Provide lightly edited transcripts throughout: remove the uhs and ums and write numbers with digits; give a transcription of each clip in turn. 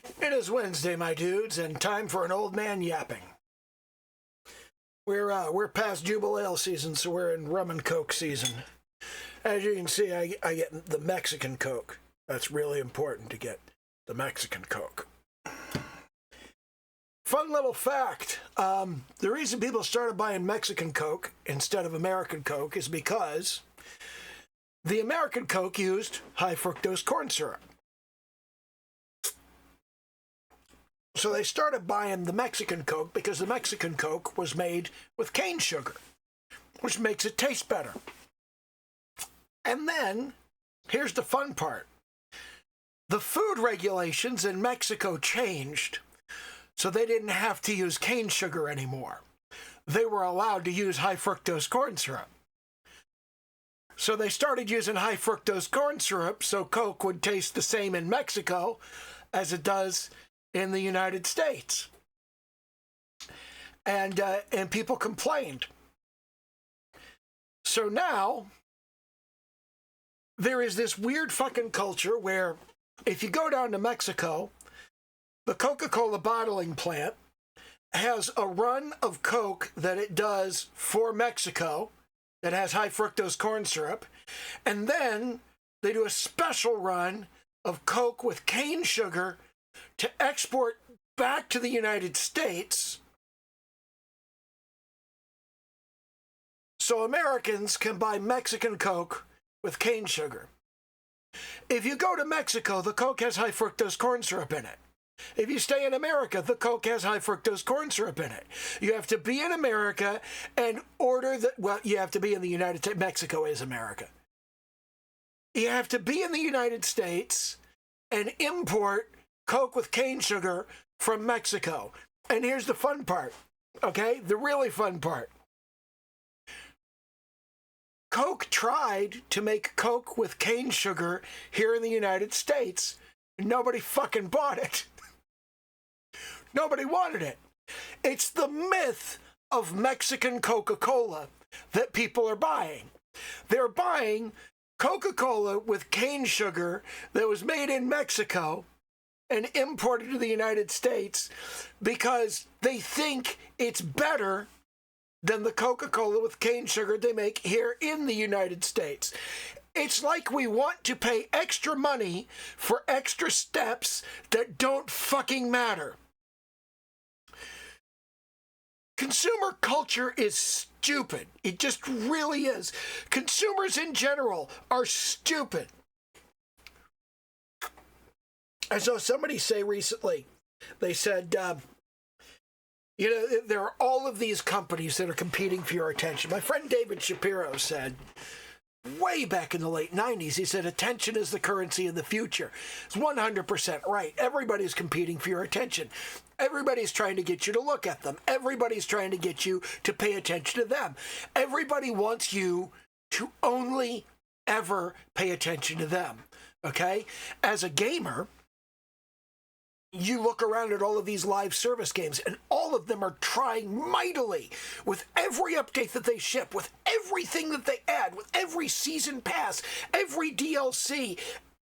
It is Wednesday, my dudes, and time for an old man yapping. We're past Jubilee season, so we're in rum and coke season. As you can see, I get the Mexican coke. That's really important to get the Mexican coke. Fun little fact, the reason people started buying Mexican coke instead of American coke is because the American coke used high fructose corn syrup. So they started buying the Mexican Coke because the Mexican Coke was made with cane sugar, which makes it taste better. And then, here's the fun part. The food regulations in Mexico changed, so they didn't have to use cane sugar anymore. They were allowed to use high fructose corn syrup. So they started using high fructose corn syrup so Coke would taste the same in Mexico as it does in the United States. And people complained. So now, there is this weird fucking culture where if you go down to Mexico, the Coca-Cola bottling plant has a run of Coke that it does for Mexico that has high fructose corn syrup, and then they do a special run of Coke with cane sugar to export back to the United States so Americans can buy Mexican Coke with cane sugar. If you go to Mexico, the Coke has high fructose corn syrup in it. If you stay in America, the Coke has high fructose corn syrup in it. You have to be in America and order you have to be in the United States. Mexico is America. You have to be in the United States and import Coke with cane sugar from Mexico. And here's the fun part, okay? The really fun part. Coke tried to make Coke with cane sugar here in the United States. Nobody fucking bought it. Nobody wanted it. It's the myth of Mexican Coca-Cola that people are buying. They're buying Coca-Cola with cane sugar that was made in Mexico and imported to the United States because they think it's better than the Coca-Cola with cane sugar they make here in the United States. It's like we want to pay extra money for extra steps that don't fucking matter. Consumer culture is stupid. It just really is. Consumers in general are stupid. I saw somebody say recently, they said, there are all of these companies that are competing for your attention. My friend David Shapiro said, way back in the late 90s, he said, attention is the currency of the future. It's 100% right. Everybody's competing for your attention. Everybody's trying to get you to look at them. Everybody's trying to get you to pay attention to them. Everybody wants you to only ever pay attention to them, okay? As a gamer, you look around at all of these live service games, and all of them are trying mightily with every update that they ship, with everything that they add, with every season pass, every DLC,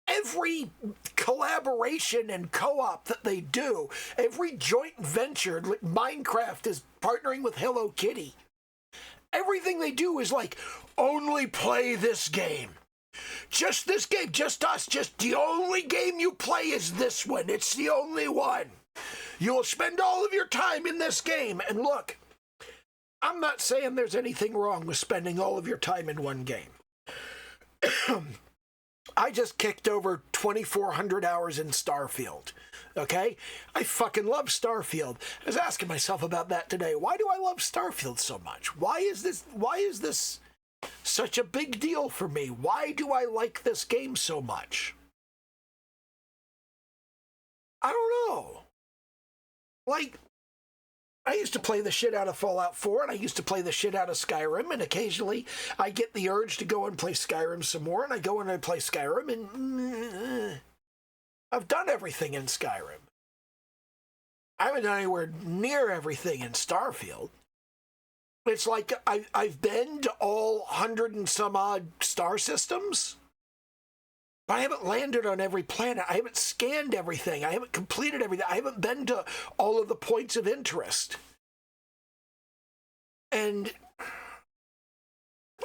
every collaboration and co-op that they do, every joint venture. Like Minecraft is partnering with Hello Kitty. Everything they do is like, only play this game. Just this game, just us, just the only game you play is this one. It's the only one. You'll spend all of your time in this game. And look, I'm not saying there's anything wrong with spending all of your time in one game. I just kicked over 2,400 hours in Starfield, okay? I fucking love Starfield. I was asking myself about that today. Why do I love Starfield so much? Why is this such a big deal for me? Why do I like this game so much? I don't know. Like, I used to play the shit out of Fallout 4, and I used to play the shit out of Skyrim, and occasionally I get the urge to go and play Skyrim some more, and I go and I play Skyrim, and I've done everything in Skyrim. I haven't done anywhere near everything in Starfield. It's like I've been to all 100 and some odd star systems, But I haven't landed on every planet. I haven't scanned everything. I haven't completed everything. I haven't been to all of the points of interest. And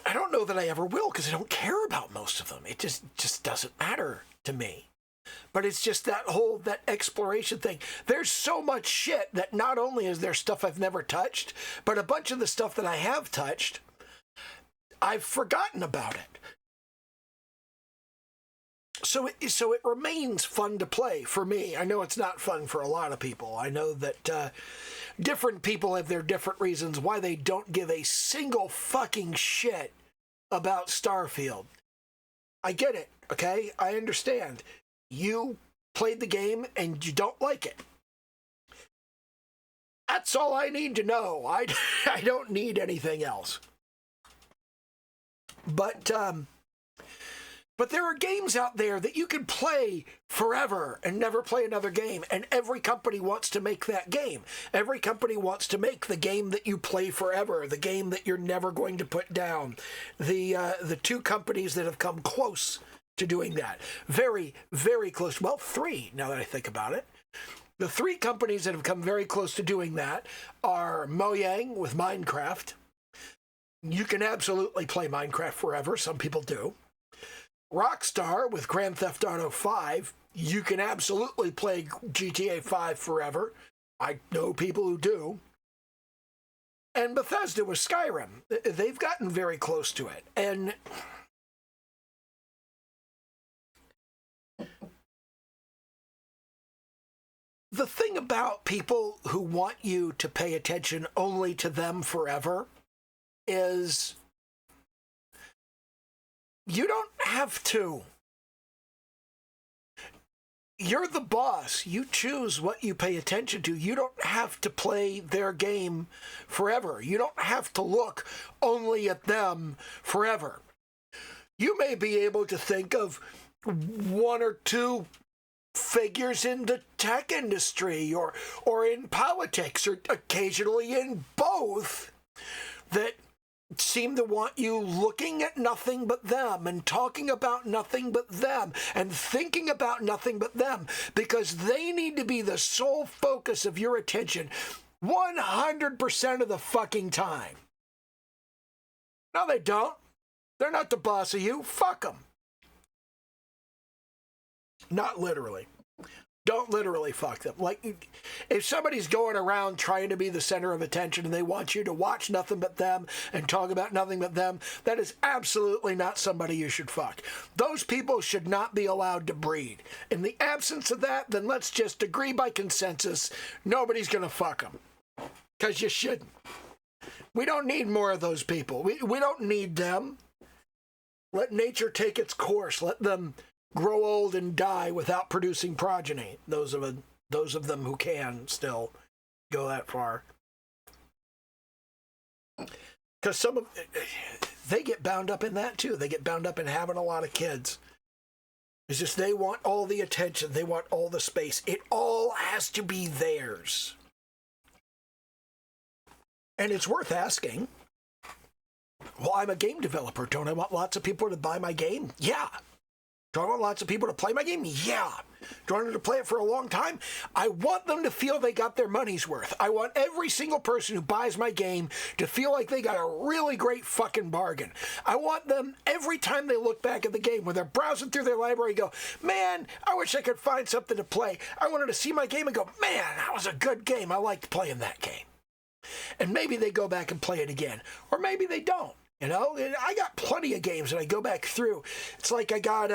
I don't know that I ever will, because I don't care about most of them. It just doesn't matter to me. But it's just that exploration thing. There's so much shit that not only is there stuff I've never touched, but a bunch of the stuff that I have touched, I've forgotten about it. So it remains fun to play for me. I know it's not fun for a lot of people. I know that different people have their different reasons why they don't give a single fucking shit about Starfield. I get it, okay? I understand. You played the game and you don't like it. That's all I need to know. I don't need anything else. But there are games out there that you can play forever and never play another game, and every company wants to make that game. Every company wants to make the game that you play forever, the game that you're never going to put down. The two companies that have come close to doing that, very, very close, well, three, now that I think about it. The three companies that have come very close to doing that are Mojang with Minecraft. You can absolutely play Minecraft forever. Some people do. Rockstar with Grand Theft Auto 5, you can absolutely play GTA 5 forever. I know people who do. And Bethesda with Skyrim. They've gotten very close to it. And the thing about people who want you to pay attention only to them forever is you don't have to. You're the boss. You choose what you pay attention to. You don't have to play their game forever. You don't have to look only at them forever. You may be able to think of one or two figures in the tech industry or in politics, or occasionally in both, that seem to want you looking at nothing but them and talking about nothing but them and thinking about nothing but them, because they need to be the sole focus of your attention 100% of the fucking time. No, they don't. They're not the boss of you. Fuck them. Not literally. Don't literally fuck them. Like, if somebody's going around trying to be the center of attention and they want you to watch nothing but them and talk about nothing but them, that is absolutely not somebody you should fuck. Those people should not be allowed to breed. In the absence of that, then let's just agree by consensus, nobody's going to fuck them. Because you shouldn't. We don't need more of those people. We don't need them. Let nature take its course. Let them grow old and die without producing progeny. Those of them who can still go that far. Because they get bound up in that too. They get bound up in having a lot of kids. It's just they want all the attention. They want all the space. It all has to be theirs. And it's worth asking, well, I'm a game developer. Don't I want lots of people to buy my game? Yeah. Do I want lots of people to play my game? Yeah. Do I want them to play it for a long time? I want them to feel they got their money's worth. I want every single person who buys my game to feel like they got a really great fucking bargain. I want them, every time they look back at the game, when they're browsing through their library, go, man, I wish I could find something to play. I wanted to see my game and go, man, that was a good game. I liked playing that game. And maybe they go back and play it again. Or maybe they don't. You know, I got plenty of games that I go back through. It's like I got,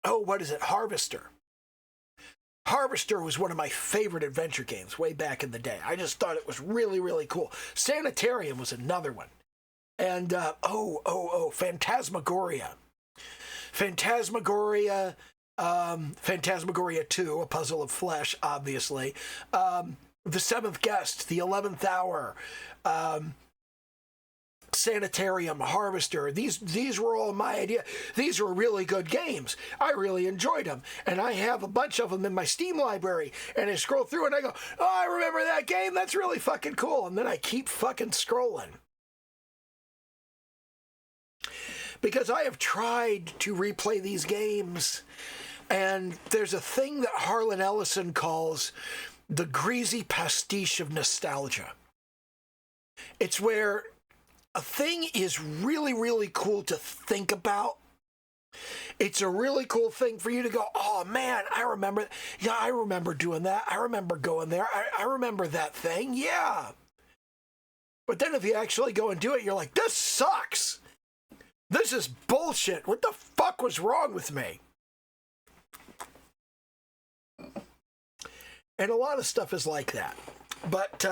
Harvester. Harvester was one of my favorite adventure games way back in the day. I just thought it was really, really cool. Sanitarium was another one. And, Phantasmagoria. Phantasmagoria 2, A Puzzle of Flesh, obviously. The Seventh Guest, The 11th Hour, Sanitarium, Harvester. These were all my idea. These were really good games. I really enjoyed them. And I have a bunch of them in my Steam library. And I scroll through and I go, oh, I remember that game. That's really fucking cool. And then I keep fucking scrolling. Because I have tried to replay these games, and there's a thing that Harlan Ellison calls the greasy pastiche of nostalgia. It's where a thing is really, really cool to think about. It's a really cool thing for you to go, oh man, I remember doing that. I remember going there. I remember that thing. Yeah. But then if you actually go and do it, you're like, this sucks. This is bullshit. What the fuck was wrong with me? And a lot of stuff is like that. But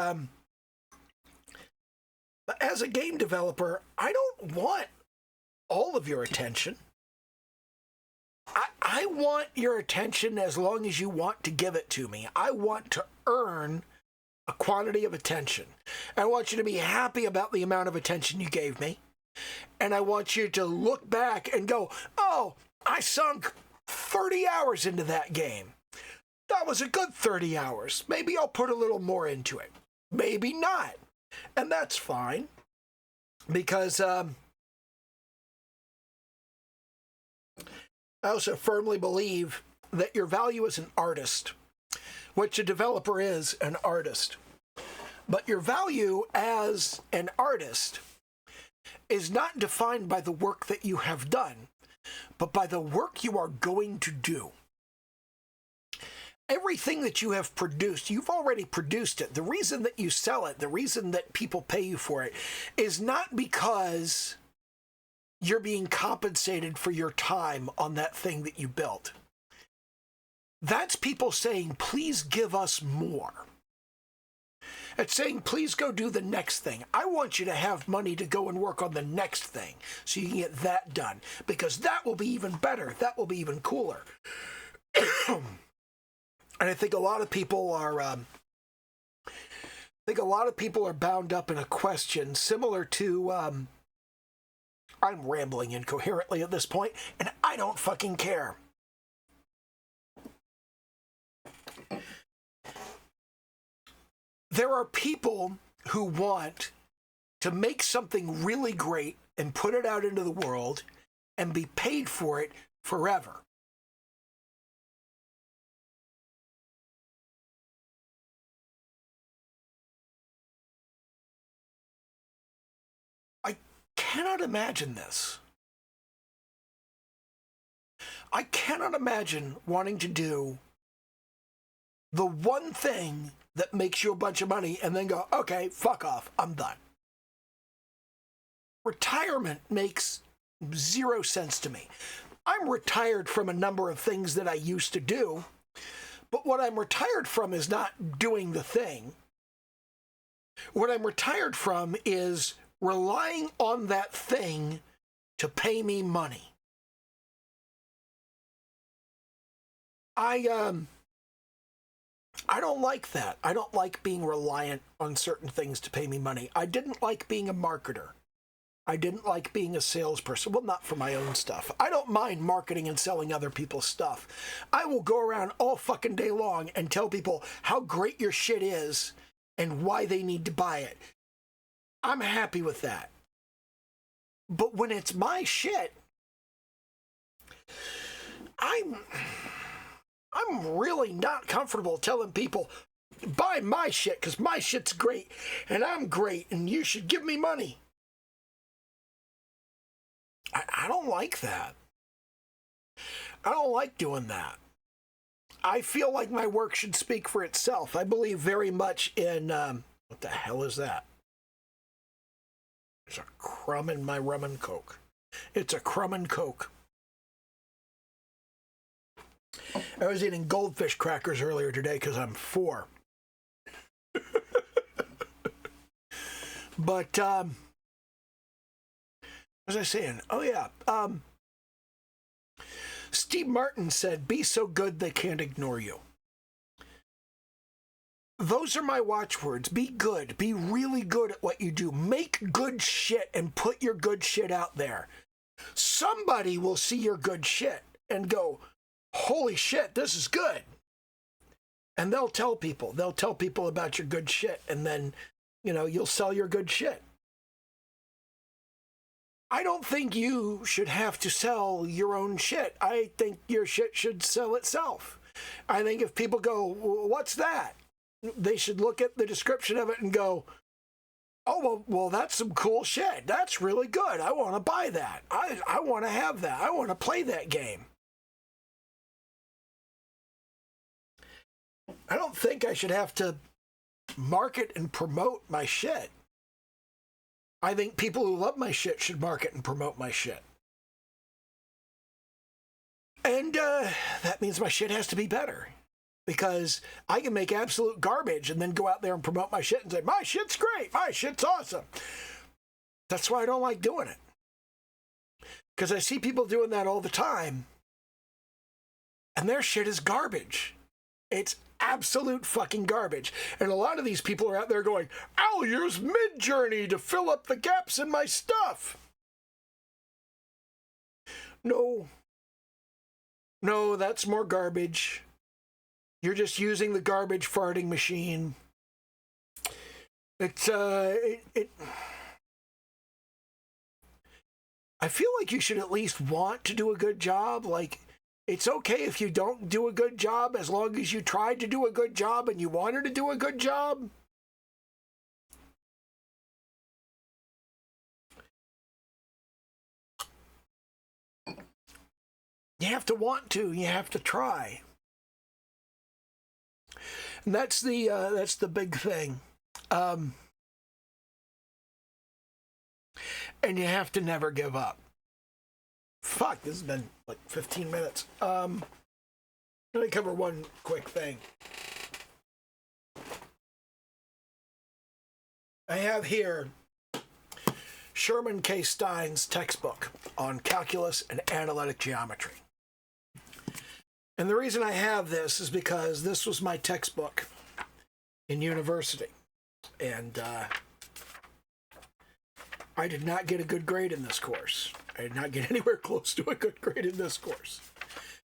as a game developer, I don't want all of your attention. I want your attention as long as you want to give it to me. I want to earn a quantity of attention. I want you to be happy about the amount of attention you gave me. And I want you to look back and go, oh, I sunk 30 hours into that game. That was a good 30 hours. Maybe I'll put a little more into it. Maybe not. And that's fine. Because I also firmly believe that your value as an artist, which a developer is an artist, but your value as an artist is not defined by the work that you have done, but by the work you are going to do. Everything that you have produced, you've already produced it. The reason that you sell it, the reason that people pay you for it, is not because you're being compensated for your time on that thing that you built. That's people saying, please give us more. It's saying, please go do the next thing. I want you to have money to go and work on the next thing so you can get that done, because that will be even better. That will be even cooler. And I think a lot of people are bound up in a question similar to I'm rambling incoherently at this point, and I don't fucking care. There are people who want to make something really great and put it out into the world and be paid for it forever. I cannot imagine this. I cannot imagine wanting to do the one thing that makes you a bunch of money and then go, okay, fuck off, I'm done. Retirement makes zero sense to me. I'm retired from a number of things that I used to do, but what I'm retired from is not doing the thing. What I'm retired from is relying on that thing to pay me money. I don't like that. I don't like being reliant on certain things to pay me money. I didn't like being a marketer. I didn't like being a salesperson. Well, not for my own stuff. I don't mind marketing and selling other people's stuff. I will go around all fucking day long and tell people how great your shit is and why they need to buy it. I'm happy with that. But when it's my shit, I'm really not comfortable telling people, buy my shit because my shit's great and I'm great and you should give me money. I don't like that. I don't like doing that. I feel like my work should speak for itself. I believe very much in, what the hell is that? There's a crumb in my rum and coke. It's a crumb and coke. I was eating goldfish crackers earlier today because I'm 4. But, what was I saying? Oh, yeah. Steve Martin said, be so good they can't ignore you. Those are my watchwords. Be good. Be really good at what you do. Make good shit and put your good shit out there. Somebody will see your good shit and go, holy shit, this is good. And they'll tell people. They'll tell people about your good shit, and then, you'll sell your good shit. I don't think you should have to sell your own shit. I think your shit should sell itself. I think if people go, what's that? They should look at the description of it and go, oh, well, that's some cool shit. That's really good. I want to buy that. I want to have that. I want to play that game. I don't think I should have to market and promote my shit. I think people who love my shit should market and promote my shit. And that means my shit has to be better. Because I can make absolute garbage and then go out there and promote my shit and say, my shit's great, my shit's awesome. That's why I don't like doing it. Because I see people doing that all the time, and their shit is garbage. It's absolute fucking garbage. And a lot of these people are out there going, I'll use Midjourney to fill up the gaps in my stuff. No, that's more garbage. You're just using the garbage farting machine. It's, I feel like you should at least want to do a good job. Like, it's okay if you don't do a good job as long as you tried to do a good job and you wanted to do a good job. You have to want to. You have to try. And that's the big thing. And you have to never give up. Fuck, this has been like 15 minutes. Let me cover one quick thing. I have here Sherman K. Stein's textbook on calculus and analytic geometry. And the reason I have this is because this was my textbook in university. And I did not get a good grade in this course. I did not get anywhere close to a good grade in this course.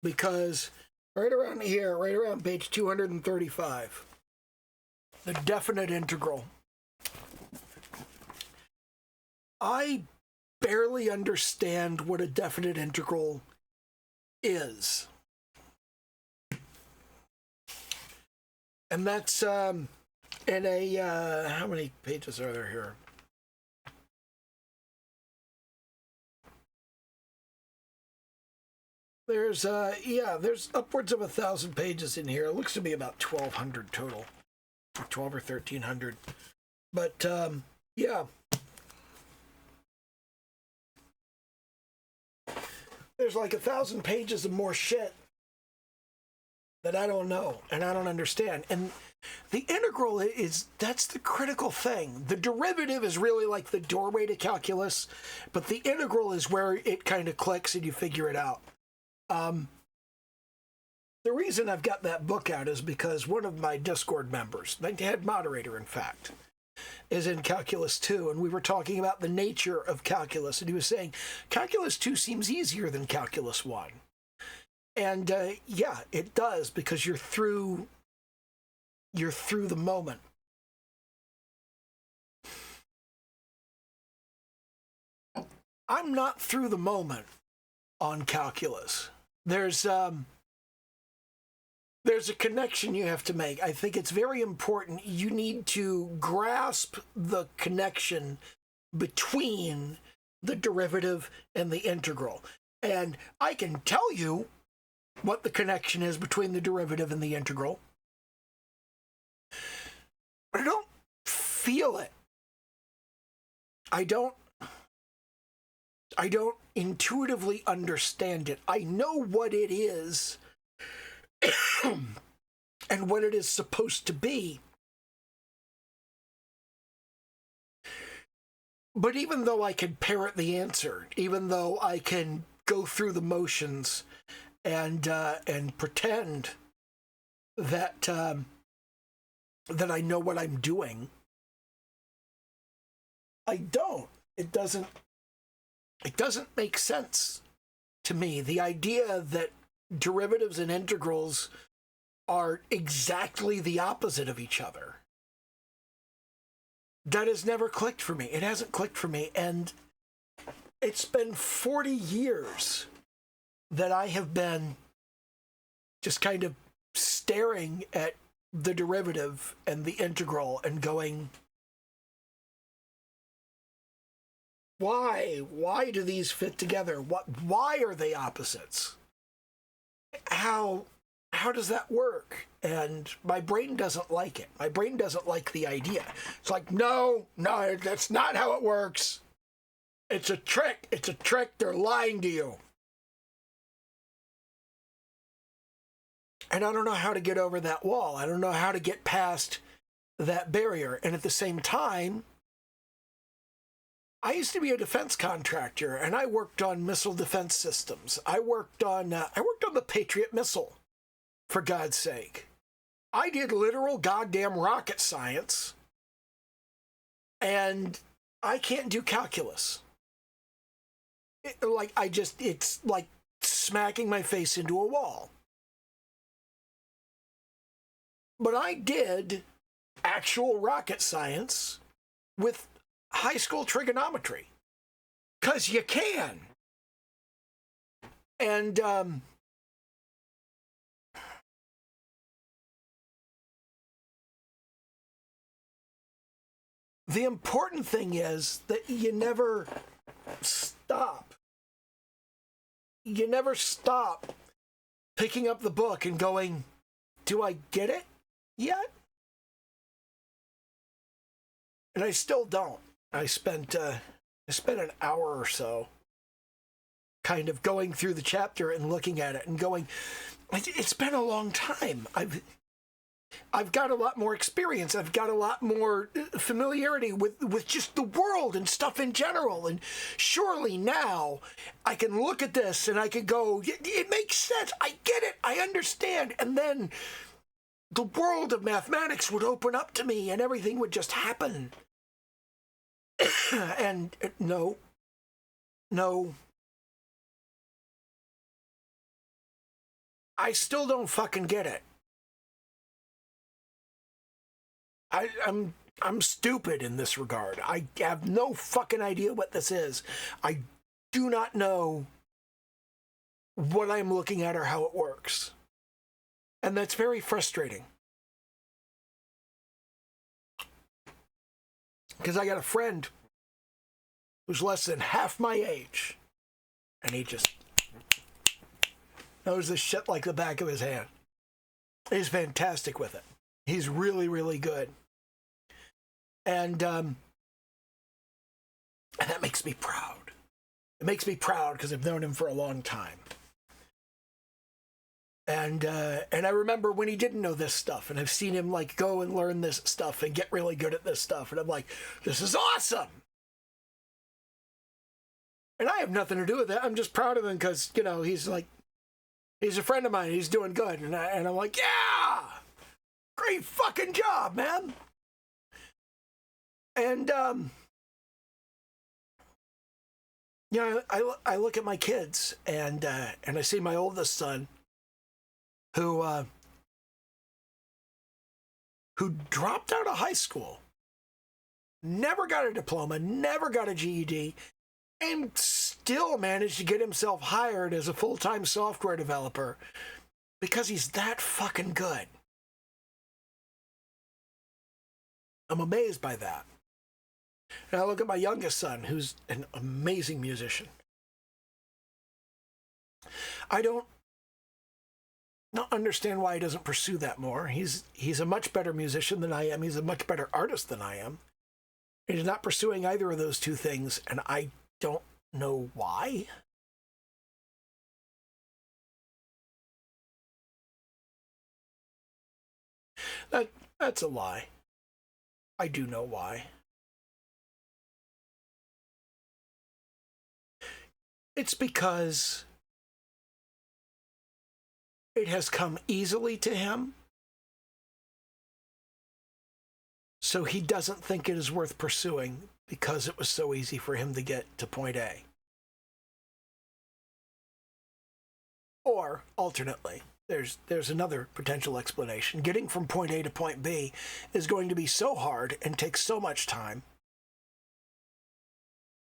Because right around here, right around page 235, the definite integral. I barely understand what a definite integral is. And that's in a, how many pages are there here? There's, there's upwards of 1,000 pages in here. It looks to be about 1,200 total, 12 or 1,300. But, yeah. There's like 1,000 pages of more shit that I don't know and I don't understand. And the integral that's the critical thing. The derivative is really like the doorway to calculus, but the integral is where it kind of clicks and you figure it out. The reason I've got that book out is because one of my Discord members, my head moderator, in fact, is in Calculus 2, and we were talking about the nature of calculus, and he was saying, Calculus 2 seems easier than Calculus 1. And yeah, it does, because you're through the moment. I'm not through the moment on calculus. There's a connection you have to make. I think it's very important. You need to grasp the connection between the derivative and the integral. And I can tell you what the connection is between the derivative and the integral, but I don't feel it. I don't intuitively understand it. I know what it is and what it is supposed to be. But even though I can parrot the answer, even though I can go through the motions and pretend that that I know what I'm doing, I don't. It doesn't make sense to me. The idea that derivatives and integrals are exactly the opposite of each other, that has never clicked for me. It hasn't clicked for me. And It's been 40 years that I have been just kind of staring at the derivative and the integral and going, why? Why do these fit together? Why are they opposites? How does that work? And my brain doesn't like it. My brain doesn't like the idea. It's like, no, that's not how it works. It's a trick. It's a trick. They're lying to you. And I don't know how to get over that wall. I don't know how to get past that barrier. And at the same time, I used to be a defense contractor, and I worked on missile defense systems. I worked on the Patriot missile, for God's sake. I did literal goddamn rocket science, and I can't do calculus. It's like smacking my face into a wall. But I did actual rocket science with high school trigonometry, 'cause you can. And the important thing is that you never stop. You never stop picking up the book and going, do I get it yet? And I still don't. I spent an hour or so kind of going through the chapter and looking at it and going, it's been a long time. I've got a lot more experience. I've got a lot more familiarity with just the world and stuff in general. And surely now I can look at this and I can go, it makes sense. I get it. I understand. And then the world of mathematics would open up to me and everything would just happen. And no. I still don't fucking get it. I'm stupid in this regard. I have no fucking idea what this is. I do not know what I'm looking at or how it works. And that's very frustrating. Because I got a friend who's less than half my age, and he just knows this shit like the back of his hand. He's fantastic with it. He's really, really good. And that makes me proud. It makes me proud because I've known him for a long time. And I remember when he didn't know this stuff, and I've seen him like go and learn this stuff and get really good at this stuff. And I'm like, this is awesome. And I have nothing to do with it. I'm just proud of him because, you know, he's a friend of mine. He's doing good. And I'm like, yeah, great fucking job, man. And, you know, I look at my kids and I see my oldest son who dropped out of high school, never got a diploma, never got a GED, and still managed to get himself hired as a full-time software developer because he's that fucking good. I'm amazed by that. And I look at my youngest son, who's an amazing musician. I don't not understand why he doesn't pursue that more. He's a much better musician than I am. He's a much better artist than I am. He's not pursuing either of those two things, and I don't know why. That's a lie. I do know why. It's because it has come easily to him, so he doesn't think it is worth pursuing because it was so easy for him to get to point A. Or, alternately, there's another potential explanation. Getting from point A to point B is going to be so hard and take so much time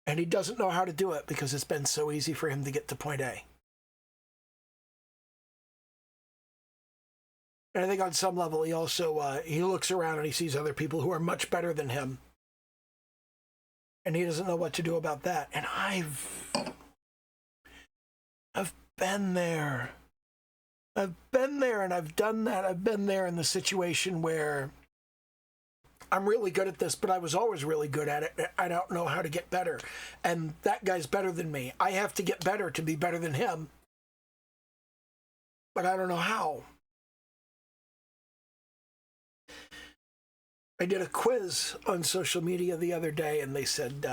And he doesn't know how to do it because it's been so easy for him to get to point A. And I think on some level, he also, he looks around and he sees other people who are much better than him. And he doesn't know what to do about that. And I've been there. I've been there and I've done that. I've been there in the situation where I'm really good at this, but I was always really good at it. I don't know how to get better. And that guy's better than me. I have to get better to be better than him. But I don't know how. I did a quiz on social media the other day, and they said,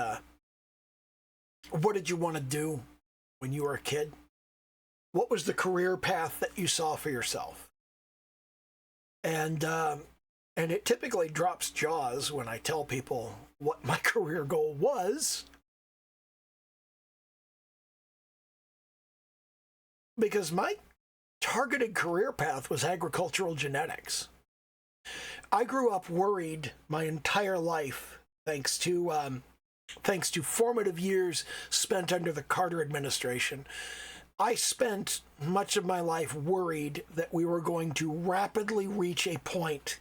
what did you want to do when you were a kid? What was the career path that you saw for yourself? And it typically drops jaws when I tell people what my career goal was, because my targeted career path was agricultural genetics. I grew up worried my entire life, thanks to formative years spent under the Carter administration. I spent much of my life worried that we were going to rapidly reach a point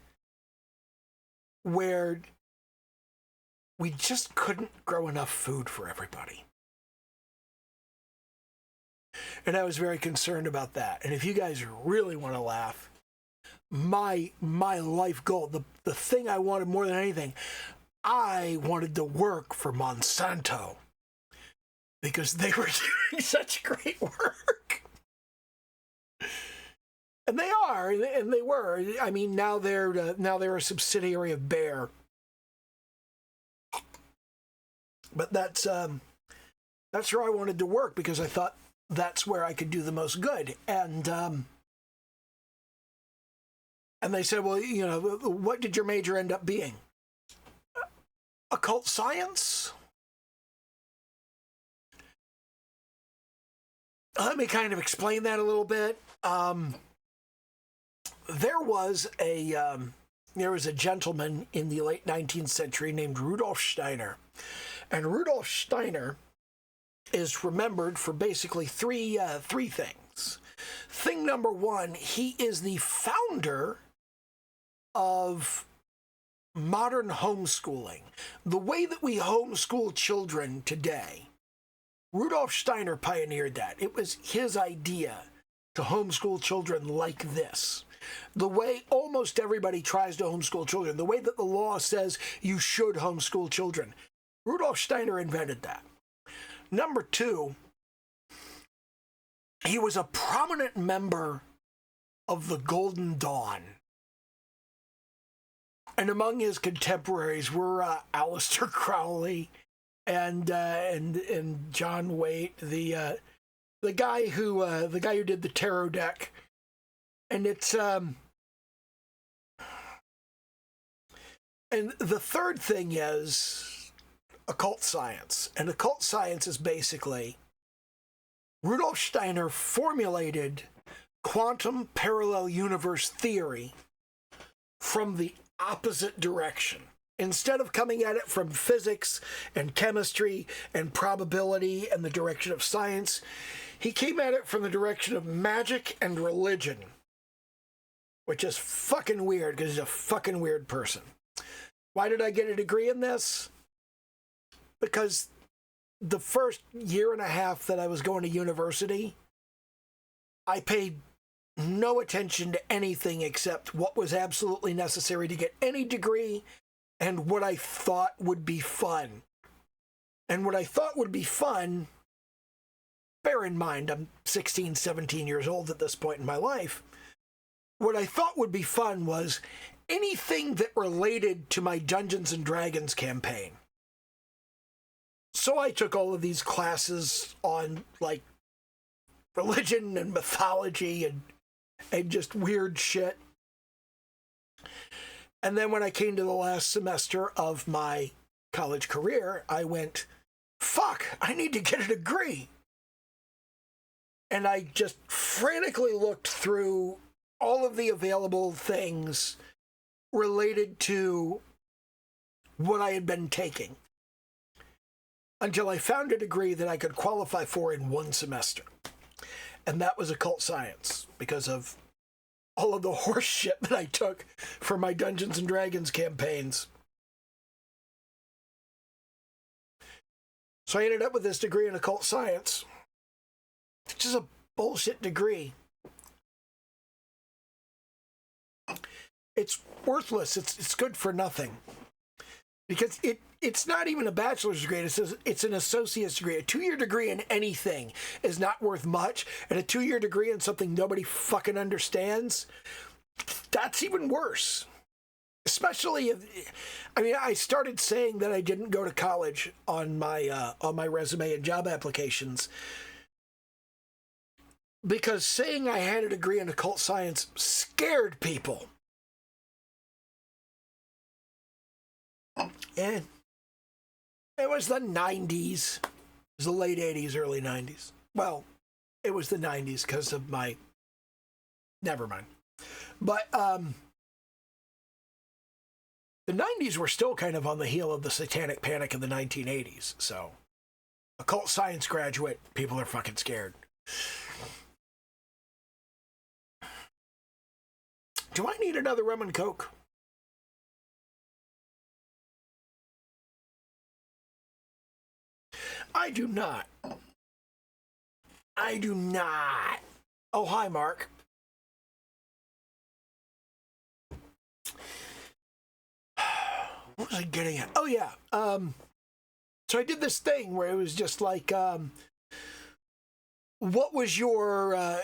where we just couldn't grow enough food for everybody. And I was very concerned about that. And if you guys really want to laugh, my life goal, the thing I wanted more than anything, I wanted to work for Monsanto because they were doing such great work. And they are, and they were. I mean, now they're a subsidiary of Bayer. But that's where I wanted to work because I thought that's where I could do the most good. And they said, well, you know, what did your major end up being? Occult science? Let me kind of explain that a little bit. There was a gentleman in the late 19th century named Rudolf Steiner. And Rudolf Steiner is remembered for basically three things. Thing number one, he is the founder of modern homeschooling. The way that we homeschool children today, Rudolf Steiner pioneered that. It was his idea to homeschool children like this. The way almost everybody tries to homeschool children, the way that the law says you should homeschool children. Rudolf Steiner invented that. Number two, he was a prominent member of the Golden Dawn. And among his contemporaries were Aleister Crowley and John Waite, the guy who did the tarot deck. And it's and the third thing is occult science. And occult science is basically Rudolf Steiner formulated quantum parallel universe theory from the opposite direction. Instead of coming at it from physics and chemistry and probability and the direction of science, he came at it from the direction of magic and religion, which is fucking weird because he's a fucking weird person. Why did I get a degree in this? Because the first year and a half that I was going to university, I paid no attention to anything except what was absolutely necessary to get any degree and what I thought would be fun. And what I thought would be fun, bear in mind, I'm 16, 17 years old at this point in my life. What I thought would be fun was anything that related to my Dungeons and Dragons campaign. So I took all of these classes on, like, religion and mythology and just weird shit. And then when I came to the last semester of my college career, I went, fuck, I need to get a degree. And I just frantically looked through all of the available things related to what I had been taking. until I found a degree that I could qualify for in one semester. And that was occult science, because of all of the horse shit that I took for my Dungeons and Dragons campaigns. So I ended up with this degree in occult science, which is a bullshit degree. It's worthless. It's good for nothing. Because it's not even a bachelor's degree. It's an associate's degree. A 2-year degree in anything is not worth much. And a 2-year degree in something nobody fucking understands, that's even worse. Especially if, I mean, I started saying that I didn't go to college on my resume and job applications because saying I had a degree in occult science scared people. And it was the 90s. It was the late 80s, early 90s. Well, it was the 90s because of my... Never mind. But the 90s were still kind of on the heel of the satanic panic of the 1980s. So, occult science graduate, people are fucking scared. Do I need another rum and coke? I do not. I do not. Oh, hi, Mark. What was I getting at? Oh, yeah. So I did this thing where it was just like, what was your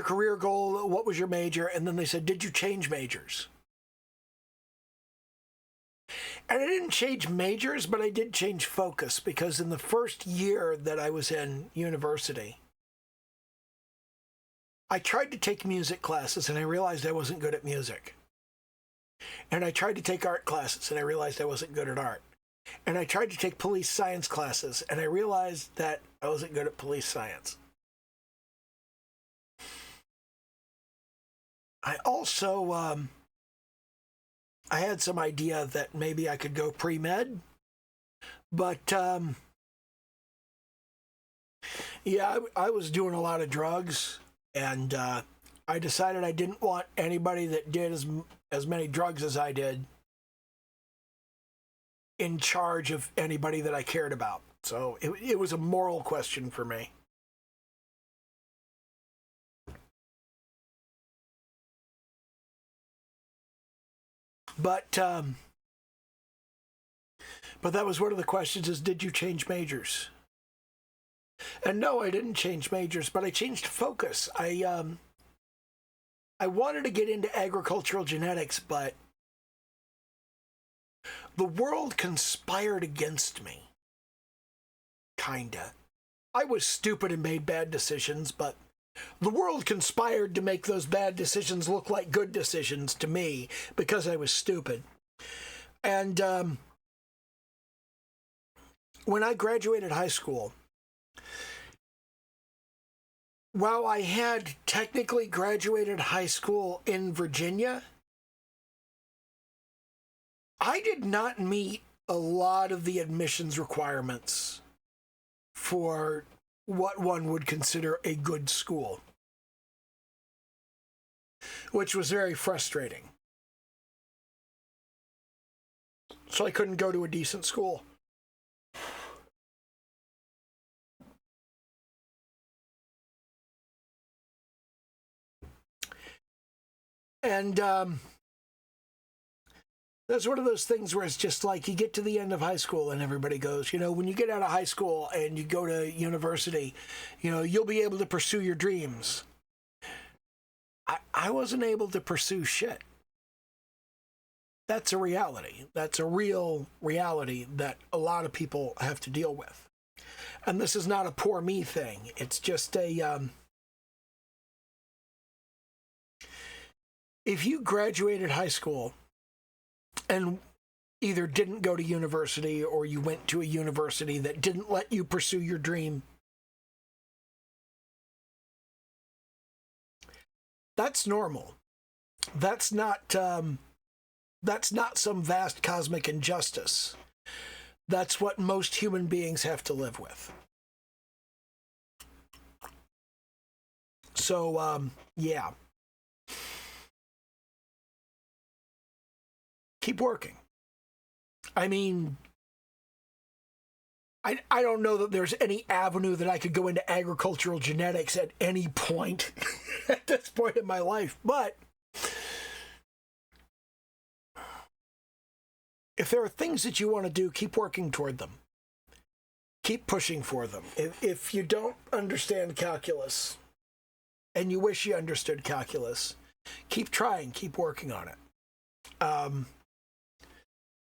career goal? What was your major? And then they said, did you change majors? And I didn't change majors, but I did change focus, because in the first year that I was in university, I tried to take music classes and I realized I wasn't good at music. And I tried to take art classes and I realized I wasn't good at art. And I tried to take police science classes and I realized that I wasn't good at police science. I also, I had some idea that maybe I could go pre-med, but yeah, I was doing a lot of drugs, and I decided I didn't want anybody that did as many drugs as I did in charge of anybody that I cared about. So it was a moral question for me. But that was one of the questions, is did you change majors? And no, I didn't change majors, but I changed focus. I wanted to get into agricultural genetics, but the world conspired against me. Kinda. I was stupid and made bad decisions, but the world conspired to make those bad decisions look like good decisions to me because I was stupid. And when I graduated high school, while I had technically graduated high school in Virginia, I did not meet a lot of the admissions requirements for what one would consider a good school, which was very frustrating. So I couldn't go to a decent school. And that's one of those things where it's just like you get to the end of high school and everybody goes, you know, when you get out of high school and you go to university, you know, you'll be able to pursue your dreams. I wasn't able to pursue shit. That's a reality. That's a real reality that a lot of people have to deal with. And this is not a poor me thing. It's just a... if you graduated high school and either didn't go to university or you went to a university that didn't let you pursue your dream, that's normal. That's not some vast cosmic injustice. That's what most human beings have to live with. So, yeah. Keep working. I mean, I don't know that there's any avenue that I could go into agricultural genetics at any point at this point in my life. But if there are things that you want to do, keep working toward them. Keep pushing for them. If you don't understand calculus and you wish you understood calculus, keep trying, keep working on it.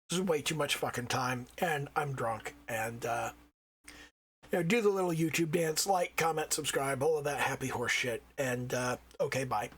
This is way too much fucking time, and I'm drunk. And, do the little YouTube dance, like, comment, subscribe, all of that happy horse shit. And, okay, bye.